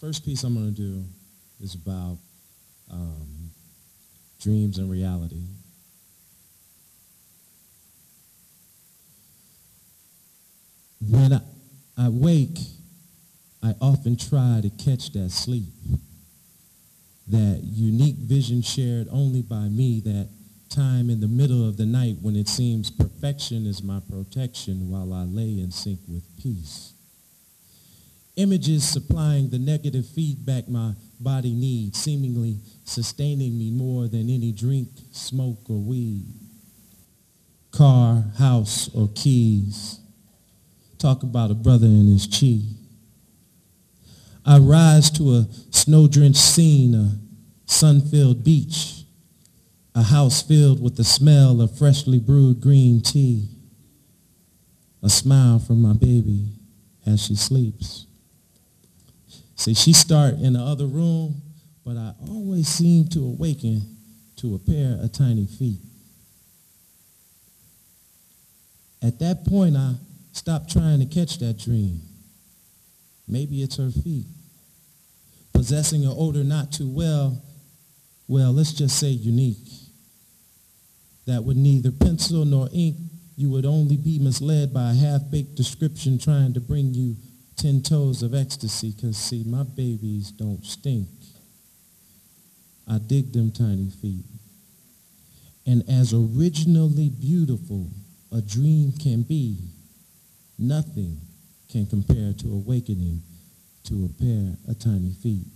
First piece I'm going to do is about dreams and reality. When I wake, I often try to catch that sleep, that unique vision shared only by me, that time in the middle of the night when it seems perfection is my protection while I lay in sync with peace. Images supplying the negative feedback my body needs, seemingly sustaining me more than any drink, smoke, or weed. Car, house, or keys. Talk about a brother and his chi. I rise to a snow-drenched scene, a sun-filled beach, a house filled with the smell of freshly brewed green tea, a smile from my baby as she sleeps. See, she start in the other room, but I always seem to awaken to a pair of tiny feet. At that point, I stop trying to catch that dream. Maybe it's her feet. Possessing an odor not too well, let's just say unique. That with neither pencil nor ink, you would only be misled by a half-baked description trying to bring you 10 toes of ecstasy, because see, my babies don't stink. I dig them tiny feet. And as originally beautiful a dream can be, nothing can compare to awakening to a pair of tiny feet.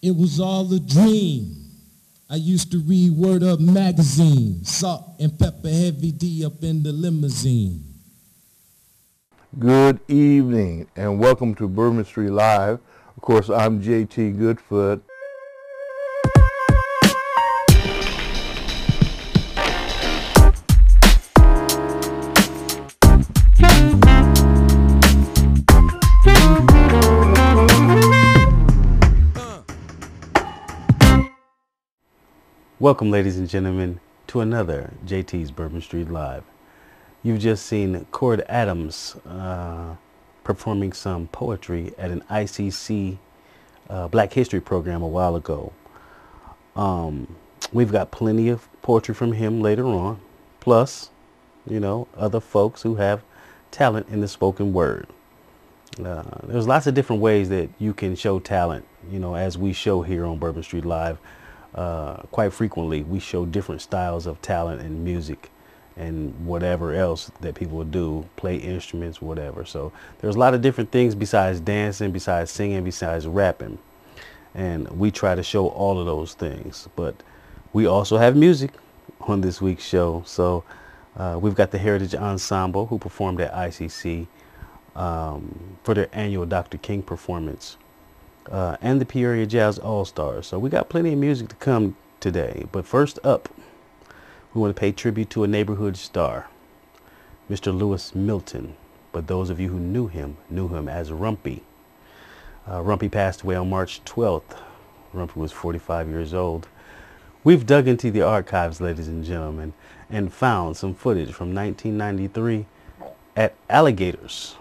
It was all a dream. I used to read Word Up magazine, Salt and Pepper Heavy D up in the limousine. Good evening and welcome to Bourbon Street Live. Of course, I'm JT Goodfoot. Welcome, ladies and gentlemen, to another JT's Bourbon Street Live. You've just seen Cord Adams performing some poetry at an ICC Black History program a while ago. We've got plenty of poetry from him later on, plus, you know, other folks who have talent in the spoken word. There's lots of different ways that you can show talent, you know, as we show here on Bourbon Street Live. Quite frequently, we show different styles of talent in music and whatever else that people do, play instruments, whatever. So there's a lot of different things besides dancing, besides singing, besides rapping. And we try to show all of those things. But we also have music on this week's show. So we've got the Heritage Ensemble who performed at ICC for their annual Dr. King performance. And the Peoria Jazz All-Stars. So we got plenty of music to come today. But first up, we want to pay tribute to a neighborhood star, Mr. Lewis Milton. But those of you who knew him as Rumpy. Rumpy passed away on March 12th. Rumpy was 45 years old. We've dug into the archives, ladies and gentlemen, and found some footage from 1993 at Alligators.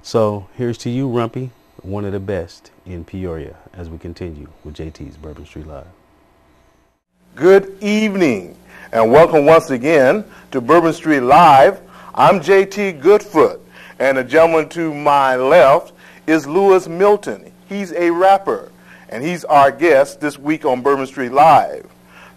So here's to you, Rumpy. One of the best in Peoria, as we continue with JT's Bourbon Street Live. Good evening and welcome once again to Bourbon Street Live. I'm JT Goodfoot and the gentleman to my left is Lewis Milton. He's a rapper and he's our guest this week on Bourbon Street Live.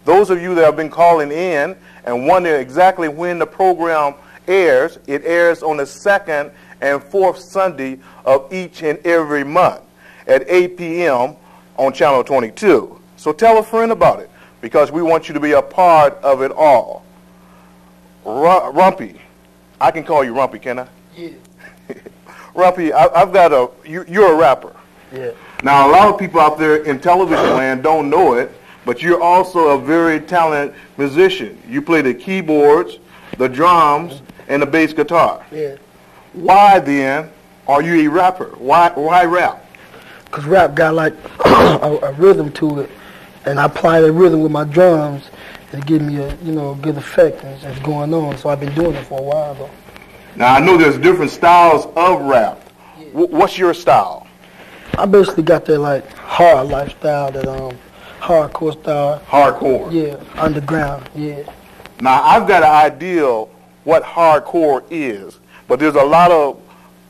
Those of you that have been calling in and wondering exactly when the program airs, it airs on the second and fourth Sunday of each and every month at 8 p.m. on Channel 22. So tell a friend about it because we want you to be a part of it all. Rumpy, I can call you Rumpy, can I? Yeah. Rumpy, you're a rapper. Yeah. Now a lot of people out there in television land don't know it, but you're also a very talented musician. You play the keyboards, the drums, and the bass guitar. Yeah. Why then are you a rapper? Why rap? Because rap got like a rhythm to it, and I apply the rhythm with my drums and give me a good effect that's going on. So I've been doing it for a while though. Now I know there's different styles of rap. What's your style? I basically got that like hard lifestyle, that hardcore style. Hardcore. Yeah, underground. Yeah. Now I've got an idea what hardcore is, but there's a lot of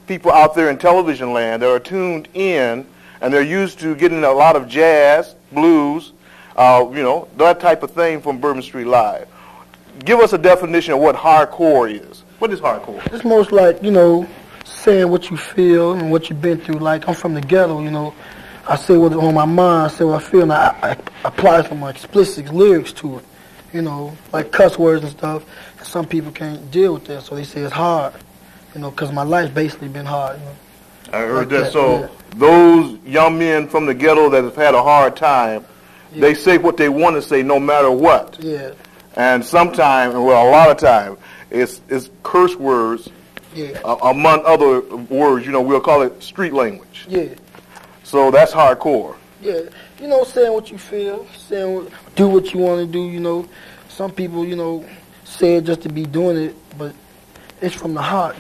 people out there in television land that are tuned in, and they're used to getting a lot of jazz, blues, that type of thing from Bourbon Street Live. Give us a definition of what hardcore is. What is hardcore? It's most like, saying what you feel and what you've been through. Like, I'm from the ghetto, I say what's on my mind, I say what I feel, and I apply some explicit lyrics to it, like cuss words and stuff. And some people can't deal with that, so they say it's hard, because my life's basically been hard. I heard that. Like So yeah. those young men from the ghetto that have had a hard time, Yeah. they say what they want to say no matter what. Yeah, And sometimes, well, a lot of times, it's curse words, yeah, among other words. We'll call it street language. yeah, So that's hardcore. yeah. Saying what you feel, do what you want to do, Some people, say it just to be doing it, but it's from the heart,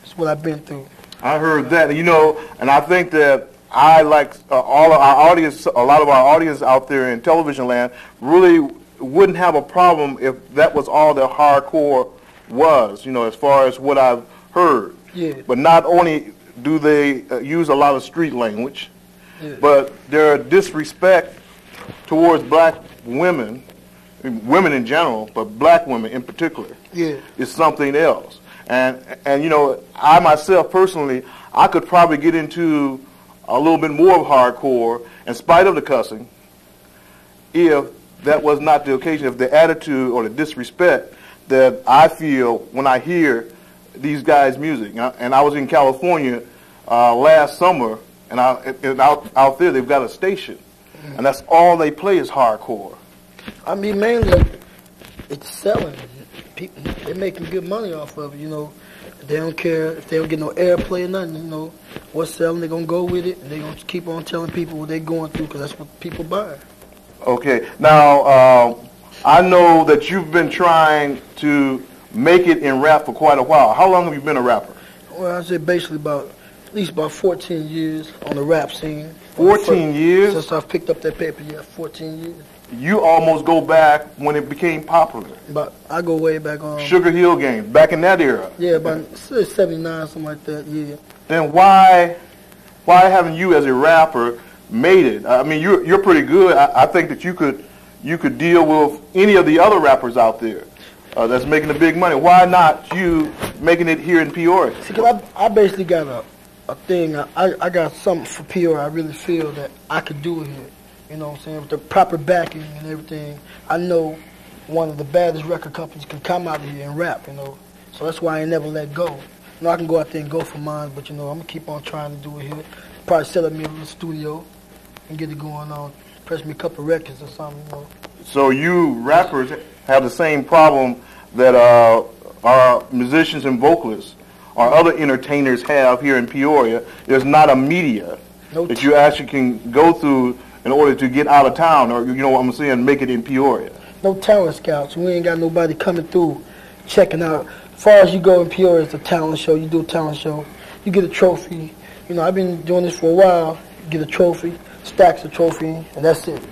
It's what I've been through. I heard that, and I think that I like all of our audience, a lot of our audience out there in television land really wouldn't have a problem if that was all that hardcore was, as far as what I've heard. Yeah. But not only do they use a lot of street language, Yeah. but their disrespect towards black women in general, but black women in particular, Yeah. is something else. And I myself personally, I could probably get into a little bit more of hardcore in spite of the cussing if that was not the occasion, if the attitude or the disrespect that I feel when I hear these guys' music. And I was in California last summer, and out there they've got a station, and that's all they play is hardcore. I mean, mainly, it's selling. People, they're making good money off of it, They don't care if they don't get no airplay or nothing, What's selling, they're going to go with it, and they're going to keep on telling people what they're going through, because that's what people buy. Okay. Now, I know that you've been trying to make it in rap for quite a while. How long have you been a rapper? Well, I say basically at least about 14 years on the rap scene. 14 years? Since I've picked up that paper, yeah, 14 years. You almost go back when it became popular. But I go way back on. Sugar Hill Gang, back in that era. Yeah, about 79, something like that, yeah. Then why haven't you as a rapper made it? I mean, you're pretty good. I think that you could deal with any of the other rappers out there that's making the big money. Why not you making it here in Peoria? See, because I basically got a thing. I got something for Peoria I really feel that I could do it here. You know what I'm saying? With the proper backing and everything. I know one of the baddest record companies can come out here and rap, So that's why I ain't never let go. I can go out there and go for mine, but, I'm going to keep on trying to do it here. Probably set up me a little studio and get it going on. Press me a couple records or something, So you rappers have the same problem that our musicians and vocalists or other entertainers have here in Peoria. There's not a media that you actually can go through in order to get out of town, or what I'm saying, make it in Peoria. No talent scouts. We ain't got nobody coming through checking out. As far as you go in Peoria, it's a talent show. You do a talent show, you get a trophy. I've been doing this for a while. You get a trophy, stacks of trophy, and that's it.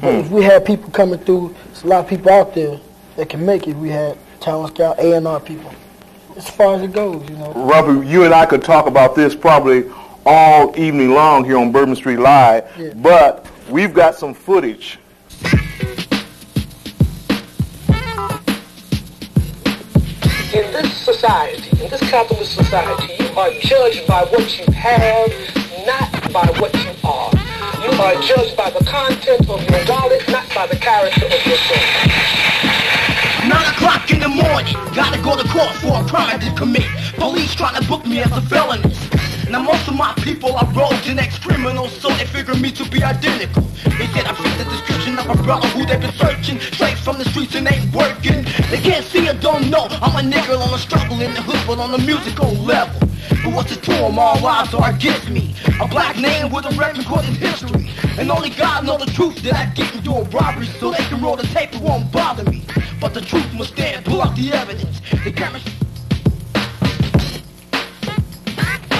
But if we had people coming through, there's a lot of people out there that can make it. We had talent scout, A&R people. As far as it goes, Robert, you and I could talk about this probably all evening long here on Bourbon Street Live, Yeah. but we've got some footage. In this society, in this capitalist society, you are judged by what you have, not by what you are. You are judged by the content of your wallet, not by the character of your soul. 9 o'clock in the morning, gotta go to court for a crime to commit. Police trying to book me as a felon. Now most of my people are rogues and ex-criminals, so they figure me to be identical. They said I fit the description of a brother who they've been searching, straight from the streets and ain't working. They can't see or don't know, I'm a nigga on a struggle in the hood, but on the musical level. But what's it to them, all lies are against me. A black name with a record in history. And only God know the truth that I get into a robbery, so they can roll the tape, it won't bother me. But the truth must stand, pull out the evidence. The cameras.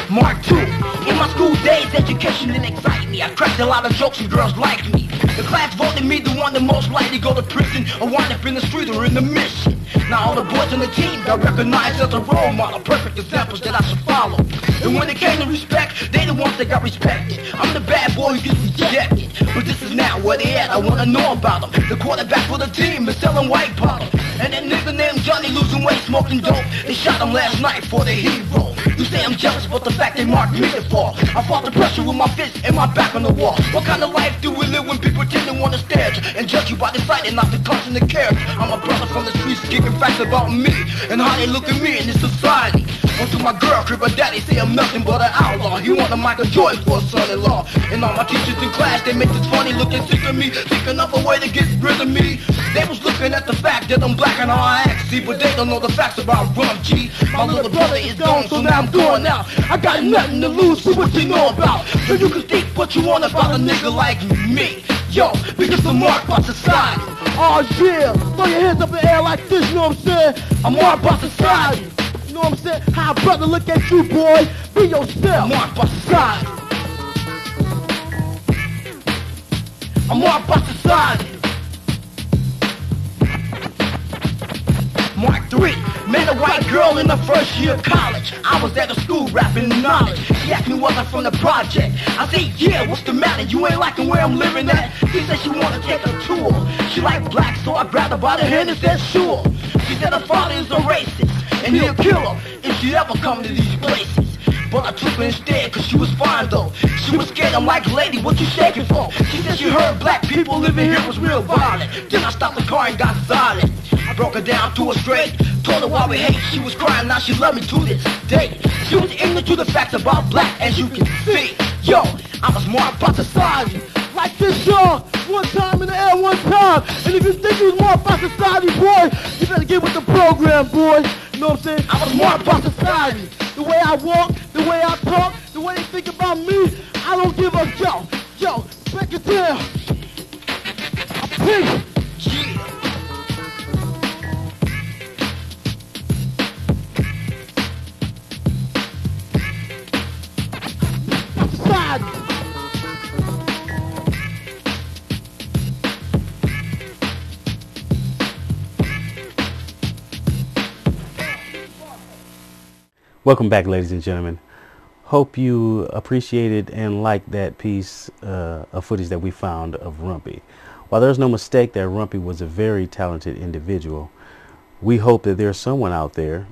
Mark 2. In my school days, education didn't excite me. I cracked a lot of jokes and girls liked me. The class voted me the one that most likely go to prison or wind up in the street or in the mission. Now all the boys on the team got recognized as a role model, perfect examples that I should follow. And when it came to respect, they the ones that got respected. I'm the bad boy who gets rejected. But this is now where they at, I wanna know about them. The quarterback for the team is selling white powder. And that nigga named Johnny losing weight, smoking dope. They shot him last night for the hero. You say I'm jealous, but the fact they marked me to fall. I fought the pressure with my fist and my back on the wall. What kind of life do we live when people tend to want to stare at you and judge you by the sight and not the constant of character? I'm a brother from the streets kicking facts about me and how they look at me in this society. Went to my girl crib, her daddy say I'm nothing but an outlaw. He want a Michael Jordan for a son-in-law. And all my teachers in class, they make this funny looking sick of me, thinking of a way to get rid of me. They was looking at the fact that I'm black and all I act, see, but they don't know the facts about Rum G. My little brother is gone, so now I'm going out. I got nothing to lose, so what you know about? So you can think what you want about a nigga like me. Yo, because I'm marked by society. Oh yeah, throw your hands up in the air like this, you know what I'm saying? I'm marked by society. You know what I'm saying? How a brother look at you, boy? Be yourself. Marked by society. I'm marked by society. Mark 3, met a white girl in the first year of college. I was at the school rapping knowledge. She asked me was I from the project. I said, yeah, what's the matter? You ain't liking where I'm living at? She said she wanna take a tour. She liked black, so I grabbed her by the hand and said, sure. She said her father is a racist, and he'll kill her if she ever come to these places. But I took her instead, cause she was fine though. She was scared, I'm like, lady, what you shaking for? She said she heard black people living here was real violent. Then I stopped the car and got silent. I broke her down to a straight, told her why we hate. She was crying, now she love me to this day. She was ignorant to the facts about black, as you can see. Yo, I was marked by society. Like this, y'all. One time in the air, one time. And if you think you was marked by society, boy, you better get with the program, boy. You know what I'm saying? I was marked by society. The way I walk, the way I talk, the way they think about me, I don't give a yo, break it down. I pig. Yeah. Society. Welcome back, ladies and gentlemen. Hope you appreciated and liked that piece of footage that we found of Rumpy. While there's no mistake that Rumpy was a very talented individual, we hope that there's someone out there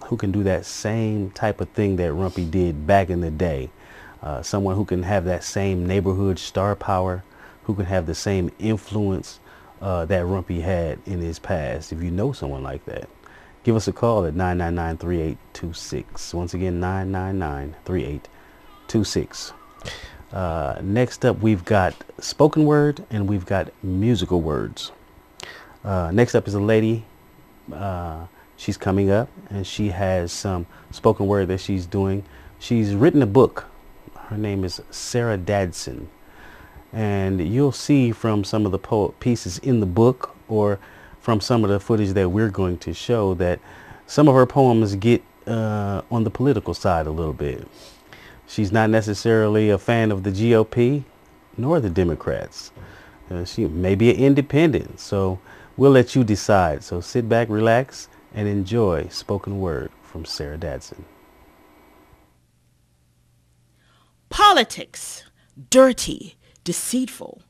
who can do that same type of thing that Rumpy did back in the day. Someone who can have that same neighborhood star power, who can have the same influence that Rumpy had in his past. If you know someone like that, give us a call at 999-3826. Once again, 999-3826. Next up, we've got spoken word and we've got musical words. Next up is a lady. She's coming up and she has some spoken word that she's doing. She's written a book. Her name is Sarah Dadson. And you'll see from some of the pieces in the book or from some of the footage that we're going to show that some of her poems get on the political side a little bit. She's not necessarily a fan of the GOP nor the Democrats. She may be an independent, so we'll let you decide. So sit back, relax, and enjoy spoken word from Sarah Dadson. Politics, dirty, deceitful,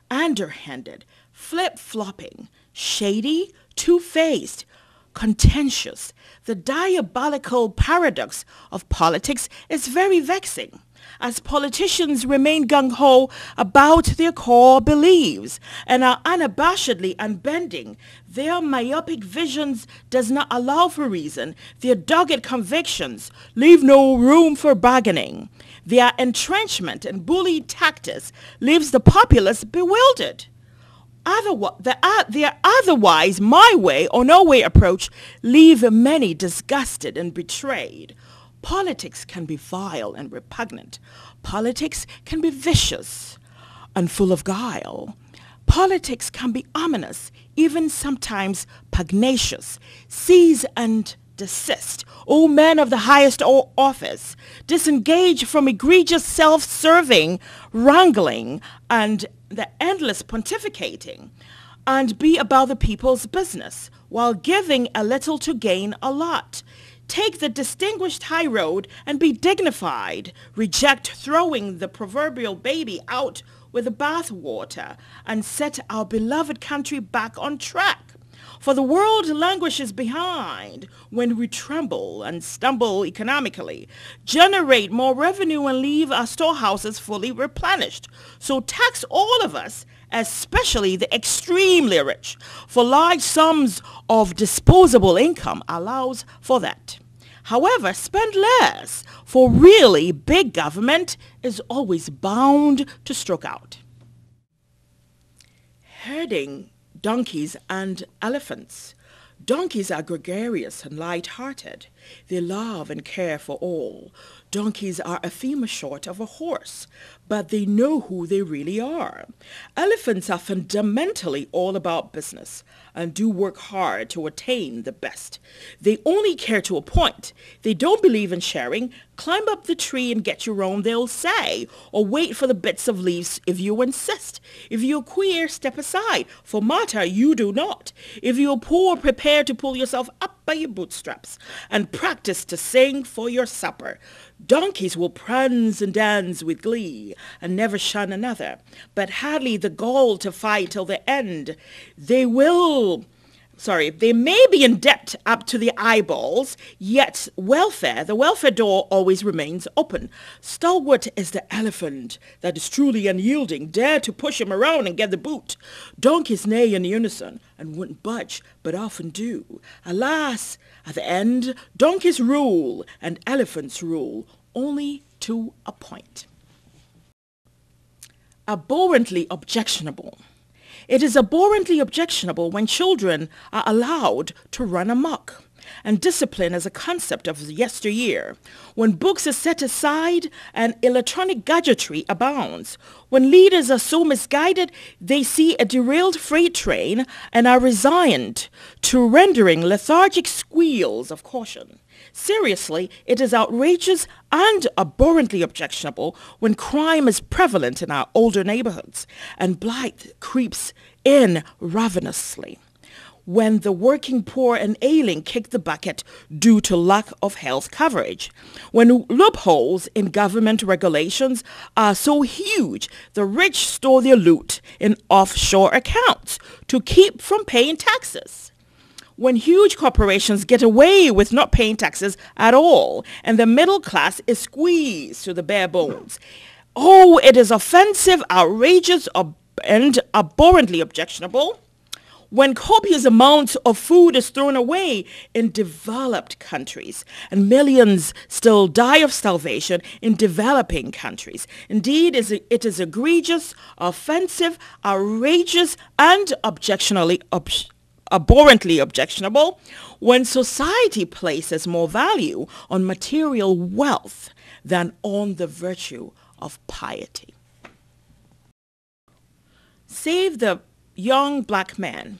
underhanded, flip-flopping, shady, two-faced, contentious. The diabolical paradox of politics is very vexing, as politicians remain gung-ho about their core beliefs and are unabashedly unbending. Their myopic visions does not allow for reason. Their dogged convictions leave no room for bargaining. Their entrenchment and bully tactics leaves the populace bewildered. Their otherwise my way or no way approach leave many disgusted and betrayed. Politics can be vile and repugnant. Politics can be vicious and full of guile. Politics can be ominous, even sometimes pugnacious. Seize and desist, O men of the highest office, disengage from egregious self-serving wrangling and the endless pontificating, and be about the people's business, while giving a little to gain a lot. Take the distinguished high road and be dignified. Reject throwing the proverbial baby out with the bathwater and set our beloved country back on track. For the world languishes behind when we tremble and stumble economically, generate more revenue and leave our storehouses fully replenished. So tax all of us, especially the extremely rich, for large sums of disposable income allows for that. However, spend less, for really big government is always bound to stroke out. Herding donkeys and elephants. Donkeys are gregarious and light-hearted. They love and care for all. Donkeys are a female short of a horse, but they know who they really are. Elephants are fundamentally all about business and do work hard to attain the best. They only care to a point. They don't believe in sharing. Climb up the tree and get your own, they'll say, or wait for the bits of leaves if you insist. If you're queer, step aside. For matter, you do not. If you're poor, prepare to pull yourself up by your bootstraps and practice to sing for your supper. Donkeys will prance and dance with glee and never shun another, but hardly the gall to fight till the end. They may be in debt up to the eyeballs, yet the welfare door always remains open. Stalwart is the elephant that is truly unyielding. Dare to push him around and get the boot. Donkeys neigh in unison and wouldn't budge, but often do. Alas, at the end, donkeys rule and elephants rule, only to a point. Abhorrently objectionable. It is abhorrently objectionable when children are allowed to run amok, and discipline as a concept of yesteryear, when books are set aside and electronic gadgetry abounds, when leaders are so misguided they see a derailed freight train and are resigned to rendering lethargic squeals of caution. Seriously, it is outrageous and abhorrently objectionable when crime is prevalent in our older neighborhoods and blight creeps in ravenously. When the working poor and ailing kick the bucket due to lack of health coverage. When loopholes in government regulations are so huge, the rich store their loot in offshore accounts to keep from paying taxes. When huge corporations get away with not paying taxes at all, and the middle class is squeezed to the bare bones. Oh, it is offensive, outrageous, and abhorrently objectionable when copious amounts of food is thrown away in developed countries, and millions still die of starvation in developing countries. Indeed, it is egregious, offensive, outrageous, and abhorrently objectionable when society places more value on material wealth than on the virtue of piety. Save the young black man.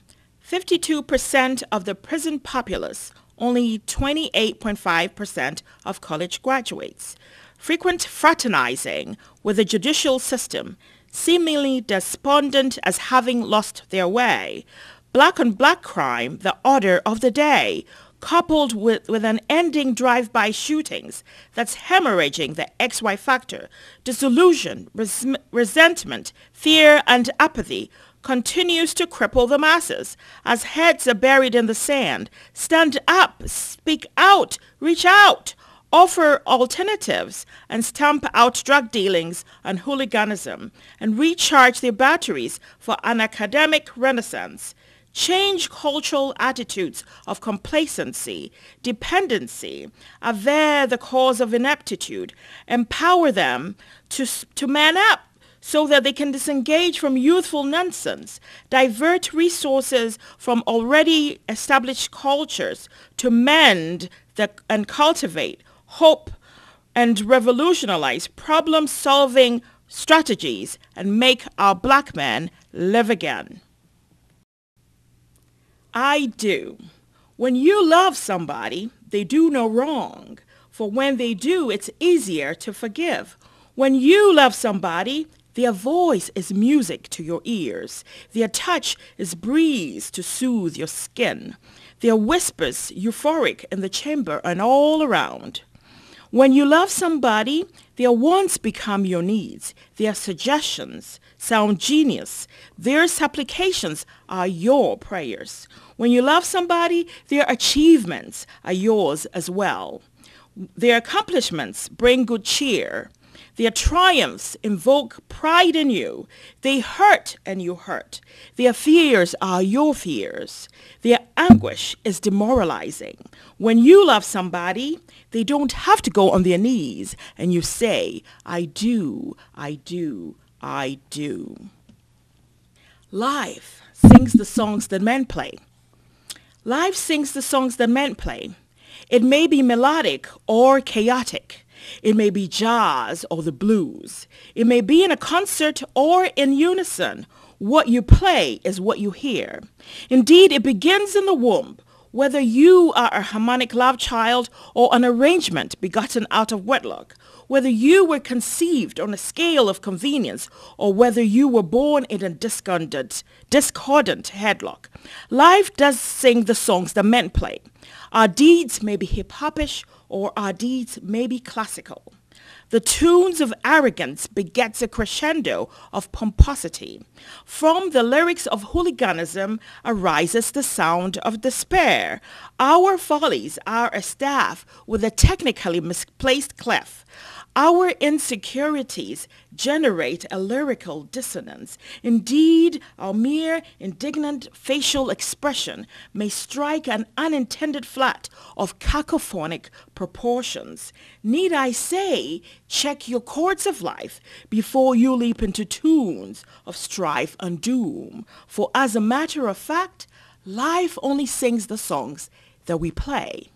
52% of the prison populace, only 28.5% of college graduates. Frequent fraternizing with the judicial system, seemingly despondent as having lost their way. Black on black crime, the order of the day, coupled with an ending drive-by shootings that's hemorrhaging the XY factor, disillusion, resentment, fear, and apathy, continues to cripple the masses as heads are buried in the sand. Stand up, speak out, reach out, offer alternatives, and stamp out drug dealings and hooliganism, and recharge their batteries for an academic renaissance. Change cultural attitudes of complacency, dependency, aver the cause of ineptitude, empower them to man up so that they can disengage from youthful nonsense, divert resources from already established cultures to mend and cultivate hope and revolutionize problem-solving strategies and make our black men live again. I do. When you love somebody, they do no wrong. For when they do, it's easier to forgive. When you love somebody, their voice is music to your ears. Their touch is breeze to soothe your skin. Their whispers euphoric in the chamber and all around. When you love somebody, their wants become your needs. Their suggestions sound genius. Their supplications are your prayers. When you love somebody, their achievements are yours as well. Their accomplishments bring good cheer. Their triumphs invoke pride in you. They hurt and you hurt. Their fears are your fears. Their anguish is demoralizing. When you love somebody, they don't have to go on their knees and you say, I do, I do, I do. Life sings the songs that men play. Life sings the songs that men play. It may be melodic or chaotic. It may be jazz or the blues. It may be in a concert or in unison. What you play is what you hear. Indeed, it begins in the womb. Whether you are a harmonic love child or an arrangement begotten out of wedlock, whether you were conceived on a scale of convenience or whether you were born in a discordant headlock, life does sing the songs that men play. Our deeds may be hip-hopish or our deeds may be classical. The tunes of arrogance begets a crescendo of pomposity. From the lyrics of hooliganism arises the sound of despair. Our follies are a staff with a technically misplaced clef. Our insecurities generate a lyrical dissonance. Indeed, our mere indignant facial expression may strike an unintended flat of cacophonic proportions. Need I say, check your chords of life before you leap into tunes of strife and doom. For as a matter of fact, life only sings the songs that we play.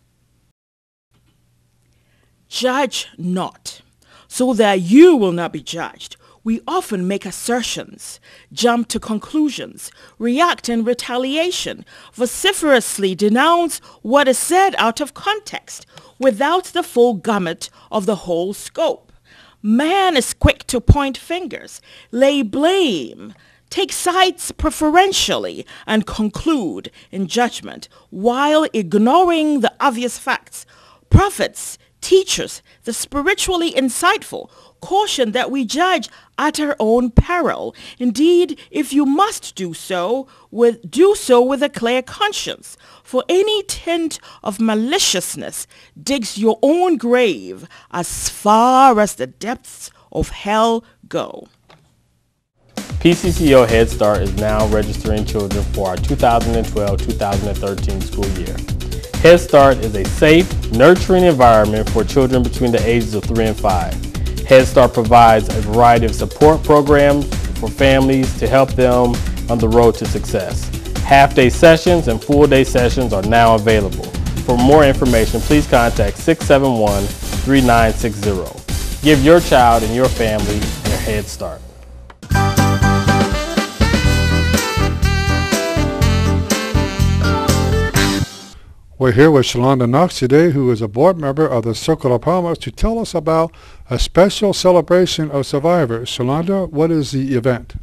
Judge not, so that you will not be judged. We often make assertions, jump to conclusions, react in retaliation, vociferously denounce what is said out of context, without the full gamut of the whole scope. Man is quick to point fingers, lay blame, take sides preferentially, and conclude in judgment, while ignoring the obvious facts. Prophets, teachers, the spiritually insightful, caution that we judge at our own peril. Indeed, if you must do so with a clear conscience. For any tint of maliciousness digs your own grave as far as the depths of hell go. PCCEO Head Start is now registering children for our 2012-2013 school year. Head Start is a safe, nurturing environment for children between the ages of 3 and 5. Head Start provides a variety of support programs for families to help them on the road to success. Half-day sessions and full-day sessions are now available. For more information, please contact 671-3960. Give your child and your family a Head Start. We're here with Shalonda Knox today, who is a board member of the Circle of Promise, to tell us about a special celebration of survivors. Shalonda, what is the event?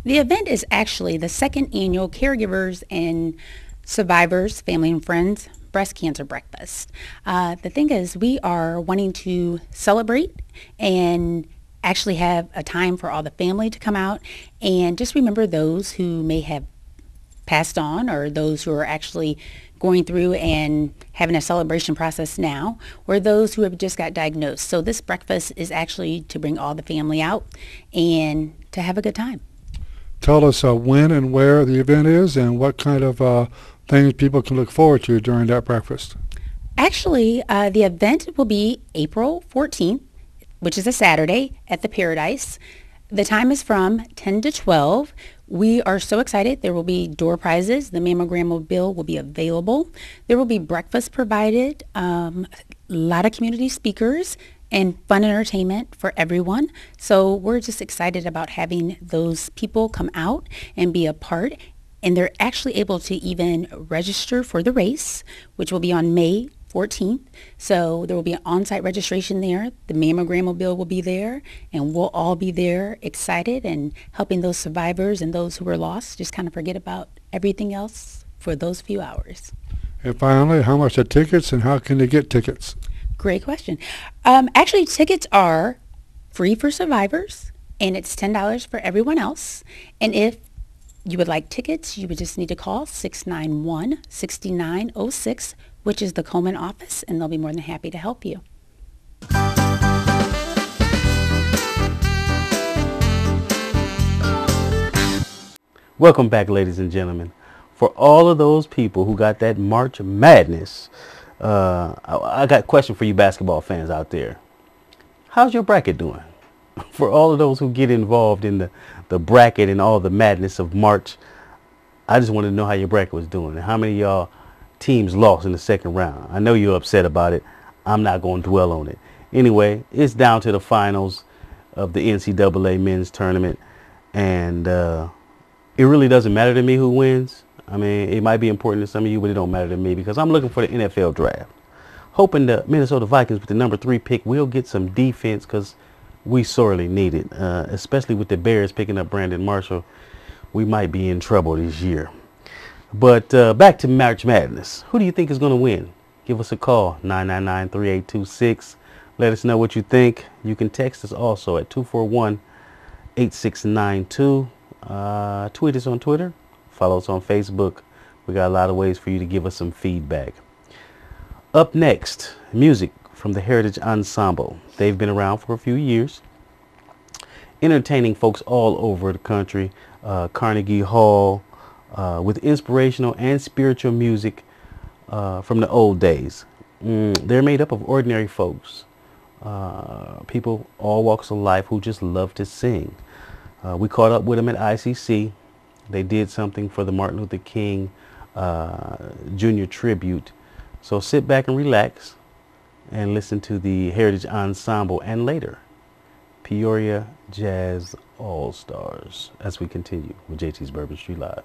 The event is actually the second annual Caregivers and Survivors, Family and Friends Breast Cancer Breakfast. The thing is, we are wanting to celebrate and actually have a time for all the family to come out and just remember those who may have passed on or those who are actually going through and having a celebration process now, or those who have just got diagnosed. So this breakfast is actually to bring all the family out and to have a good time. Tell us when and where the event is and what kind of things people can look forward to during that breakfast. Actually, the event will be April 14th, which is a Saturday, at the Paradise. The time is from 10 to 12. We are so excited. There will be door prizes. The mammogram bill will be available. There will be breakfast provided, a lot of community speakers, and fun entertainment for everyone. So we're just excited about having those people come out and be a part. And they're actually able to even register for the race, which will be on May 14th. So there will be an on-site registration there. The mammogram bill will be there, and we'll all be there excited and helping those survivors and those who were lost just kind of forget about everything else for those few hours. And finally, how much are tickets and how can they get tickets? Great question. Actually, tickets are free for survivors, and it's $10 for everyone else. And if you would like tickets, you would just need to call 691-6906, which is the Coleman office, and they'll be more than happy to help you. Welcome back, ladies and gentlemen. For all of those people who got that March Madness, I got a question for you basketball fans out there. How's your bracket doing? For all of those who get involved in the bracket and all the madness of March, I just wanted to know how your bracket was doing and how many of y'all teams lost in the second round. I know you're upset about it. I'm not going to dwell on it. Anyway, it's down to the finals of the NCAA men's tournament, and it really doesn't matter to me who wins. I mean, it might be important to some of you, but it don't matter to me because I'm looking for the NFL draft. Hoping the Minnesota Vikings with the number 3 pick will get some defense because we sorely need it, especially with the Bears picking up Brandon Marshall. We might be in trouble this year. But back to March Madness. Who do you think is going to win? Give us a call, 999-3826. Let us know what you think. You can text us also at 241-8692. Tweet us on Twitter. Follow us on Facebook. We got a lot of ways for you to give us some feedback. Up next, music from the Heritage Ensemble. They've been around for a few years, entertaining folks all over the country. Carnegie Hall, with inspirational and spiritual music from the old days. They're made up of ordinary folks, people all walks of life who just love to sing. We caught up with them at ICC. They did something for the Martin Luther King Jr. tribute. So sit back and relax and listen to the Heritage Ensemble and later Peoria Jazz All-Stars as we continue with JT's Bourbon Street Live.